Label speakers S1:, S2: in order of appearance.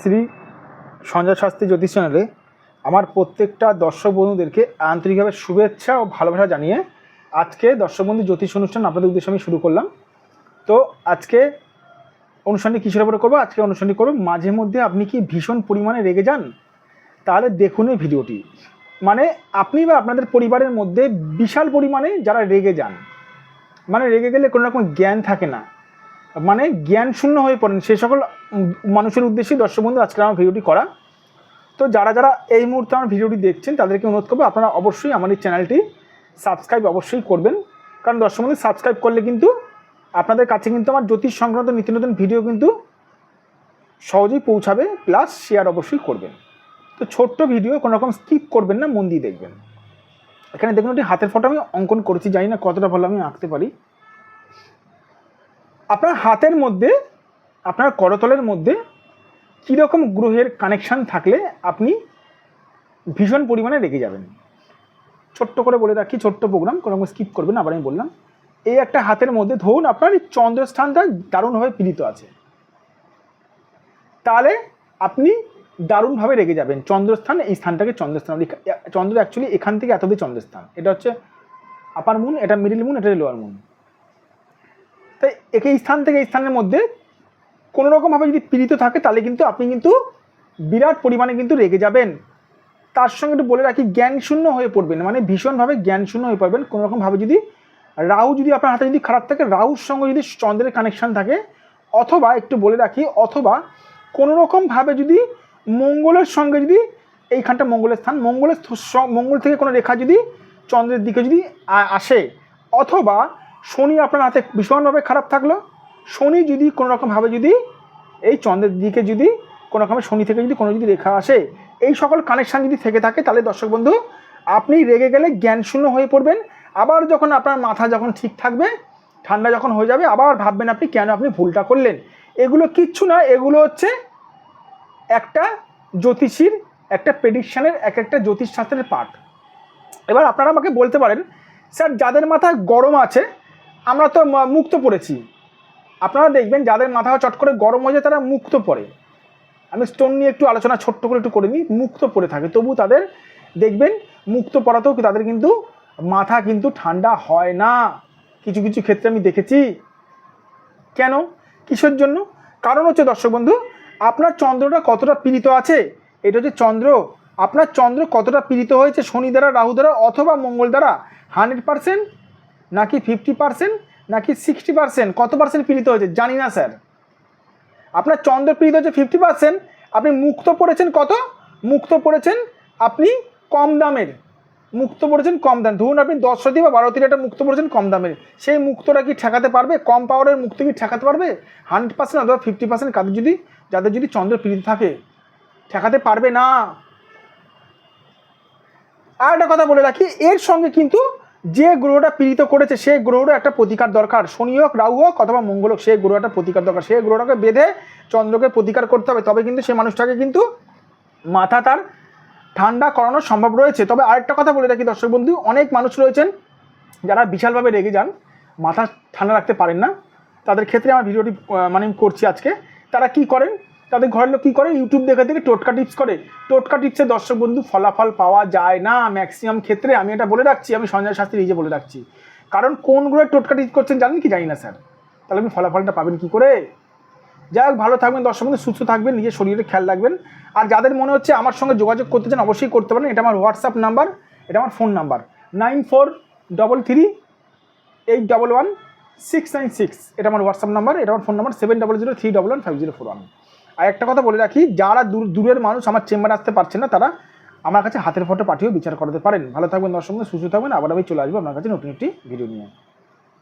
S1: শ্রী সঞ্জয় শাস্ত্রী জ্যোতিষ চ্যানেলে আমার প্রত্যেকটা দর্শক বন্ধুদেরকে আন্তরিকভাবে শুভেচ্ছা ও ভালোবাসা জানিয়ে আজকে দর্শক বন্ধু জ্যোতিষ অনুষ্ঠান আপনাদের উদ্দেশ্যে আমি শুরু করলাম। তো আজকে অনুষ্ঠানটি কিসের উপরে করবো? আজকে অনুষ্ঠানটি করবো মাঝে মধ্যে আপনি কি ভীষণ পরিমাণে রেগে যান? তাহলে দেখুন এই ভিডিওটি। মানে আপনি বা আপনাদের পরিবারের মধ্যে বিশাল পরিমাণে যারা রেগে যান, মানে রেগে গেলে কোনো রকম জ্ঞান থাকে না, মানে জ্ঞান শূন্য হয়ে পড়েন, সেই সকল মানুষের উদ্দেশ্যেই দর্শক বন্ধু আজকে আমার ভিডিওটি করা। তো যারা যারা এই মুহূর্তে আমার ভিডিওটি দেখছেন তাদেরকে অনুরোধ করবো আপনারা অবশ্যই আমার এই চ্যানেলটি সাবস্ক্রাইব অবশ্যই করবেন, কারণ দর্শক বন্ধু সাবস্ক্রাইব করলে কিন্তু আপনাদের কাছে কিন্তু আমার জ্যোতিষ সংক্রান্ত নিত্য নতুন ভিডিও কিন্তু সহজেই পৌঁছাবে, প্লাস শেয়ার অবশ্যই করবেন। তো ছোট্ট ভিডিও, কোনো রকম স্কিপ করবেন না, মন দিয়ে দেখবেন। এখানে দেখুন একটি হাতের ফটো আমি অঙ্কন করেছি, জানি না কতটা ভালো আমি আঁকতে পারি। আপনার হাতের মধ্যে, আপনার করতলের মধ্যে কীরকম গ্রহের কানেকশান থাকলে আপনি ভীষণ পরিমাণে রেগে যাবেন? ছোট্ট করে বলে রাখি, ছোট্ট প্রোগ্রাম, কোনো রকম স্কিপ করবেন। আবার আমি বললাম, এই একটা হাতের মধ্যে ধরুন আপনার এই চন্দ্রস্থানটা দারুণভাবে পীড়িত আছে, তাহলে আপনি দারুণভাবে রেগে যাবেন। চন্দ্রস্থান, এই স্থানটাকে চন্দ্রস্থান, চন্দ্র অ্যাকচুয়ালি এখান থেকে এত দিয়ে চন্দ্রস্থান, এটা হচ্ছে আপার মুন, এটা মিডিল মুন, এটা লোয়ার মুন। তাই এই স্থান থেকে এই স্থানের মধ্যে কোনো রকমভাবে যদি পীড়িত থাকে তাহলে কিন্তু আপনি কিন্তু বিরাট পরিমাণে কিন্তু রেগে যাবেন। তার সঙ্গে একটু বলে রাখি, জ্ঞানশূন্য হয়ে পড়বেন, মানে ভীষণভাবে জ্ঞানশূন্য হয়ে পড়বেন। কোনো রকমভাবে যদি রাহু যদি আপনার হাতে যদি খারাপ থাকে, রাহুর সঙ্গে যদি চন্দ্রের কানেকশান থাকে, অথবা একটু বলে রাখি, অথবা কোনো রকমভাবে যদি মঙ্গলের সঙ্গে যদি এইখানটা মঙ্গলের স্থান, মঙ্গল থেকে কোনো রেখা যদি চন্দ্রের দিকে যদি আসে, অথবা শনি আপনার হাতে ভীষণভাবে খারাপ থাকলো, শনি যদি কোনো রকমভাবে যদি এই চন্দ্রের দিকে যদি কোনো রকমের শনি থেকে যদি কোনো যদি রেখা আসে, এই সকল কানেকশান যদি থেকে থাকে, তাহলে দর্শক বন্ধু আপনি রেগে গেলে জ্ঞানশূন্য হয়ে পড়বেন। আবার যখন আপনার মাথা যখন ঠিক থাকবে, ঠান্ডা যখন হয়ে যাবে, আবার ভাববেন আপনি কেন আপনি ভুলটা করলেন। এগুলো কিচ্ছু না, এগুলো হচ্ছে একটা জ্যোতিষীর একটা প্রেডিকশানের একটা জ্যোতিষশাস্ত্রের পাঠ। এবার আপনারা আমাকে বলতে পারেন, স্যার যাদের মাথায় গরম আছে, আমরা তো মুক্ত পড়েছি। আপনারা দেখবেন যাদের মাথা চট করে গরম হয়ে যায় তারা মুক্ত পড়ে। আমি স্টোন নিয়ে একটু আলোচনা ছোট্ট করে একটু করে নিই। মুক্ত পড়ে থাকে, তবু তাদের দেখবেন মুক্ত পড়াতেও তাদের কিন্তু মাথা কিন্তু ঠান্ডা হয় না। কিছু কিছু ক্ষেত্রে আমি দেখেছি। কেন, কিসের জন্য? কারণ হচ্ছে দর্শক বন্ধু, আপনার চন্দ্রটা কতটা পীড়িত আছে, এটা হচ্ছে চন্দ্র। আপনার চন্দ্র কতটা পীড়িত হয়েছে শনি দ্বারা, রাহু দ্বারা, অথবা মঙ্গল দ্বারা, 100% নাকি 50% নাকি 60%, কত পার্সেন্ট পীড়িত হয়েছে জানি না স্যার। আপনার চন্দ্র পীড়িত হচ্ছে 50%, আপনি মুক্ত পড়েছেন কত? মুক্ত পড়েছেন আপনি কম দামের, মুক্ত পড়েছেন কম দাম। ধরুন আপনি 10 রতি বা 12 রতির একটা মুক্ত পড়েছেন কম দামের, সেই মুক্তটা কি ঠেকাতে পারবে? কম পাওয়ারের মুক্ত কি ঠেকাতে পারবে? 100% অথবা 50% যাদের যদি চন্দ্র পীড়িত থাকে, ঠেকাতে পারবে না। আর একটা কথা বলে রাখি, এর সঙ্গে কিন্তু যে গ্রহটা পীড়িত করেছে সেই গ্রহটা একটা প্রতিকার দরকার। শনি হোক, রাহু হোক, অথবা মঙ্গল হোক, সেই গ্রহটা প্রতিকার দরকার। সেই গ্রহটাকে বেঁধে চন্দ্রকে প্রতিকার করতে হবে, তবে কিন্তু সেই মানুষটাকে কিন্তু মাথা তার ঠান্ডা করানো সম্ভব রয়েছে। তবে আরেকটা কথা বলে রাখি দর্শক বন্ধু, অনেক মানুষ রয়েছেন যারা বিশালভাবে রেগে যান, মাথা ঠান্ডা রাখতে পারেন না। তাদের ক্ষেত্রে আমার ভিডিওটি মানে করছি আজকে। তারা কি করেন, তাদের ঘরের লোক কী করে, ইউটিউব দেখে দেখে টোটকা টিপস করে। টোটকা টিপসে দর্শক বন্ধু ফলাফল পাওয়া যায় না ম্যাক্সিমাম ক্ষেত্রে। আমি এটা বলে রাখছি, আমি সঞ্জয় শাস্ত্রী নিজে বলে রাখছি। কারণ কোন গ্রহের টোটকা টিপস করছেন জানেন কি? জানি না স্যার। তাহলে আপনি ফলাফলটা পাবেন কী করে? যাই হোক, ভালো থাকবেন দর্শক বন্ধু, সুস্থ থাকবেন, নিজের শরীরে খেয়াল রাখবেন। আর যাদের মনে হচ্ছে আমার সঙ্গে যোগাযোগ করতে চান অবশ্যই করতে পারেন। এটা আমার হোয়াটসঅ্যাপ নাম্বার, এটা আমার ফোন নাম্বার 9433811696। এটা আমার হোয়াটসঅ্যাপ নাম্বার, এটা আমার ফোন নাম্বার 7003115041। আর একটা কথা বলে রাখি, যারা দূরের মানুষ আমার চেম্বারে আসতে পারছেন না, তারা আমার কাছে হাতের ফটো পাঠিয়েও বিচার করাতে পারেন। ভালো থাকবেন দর্শক বন্ধু, সুস্থ থাকবেন। আবার আমি চলে আসবো আপনার কাছে নতুন একটি ভিডিও নিয়ে।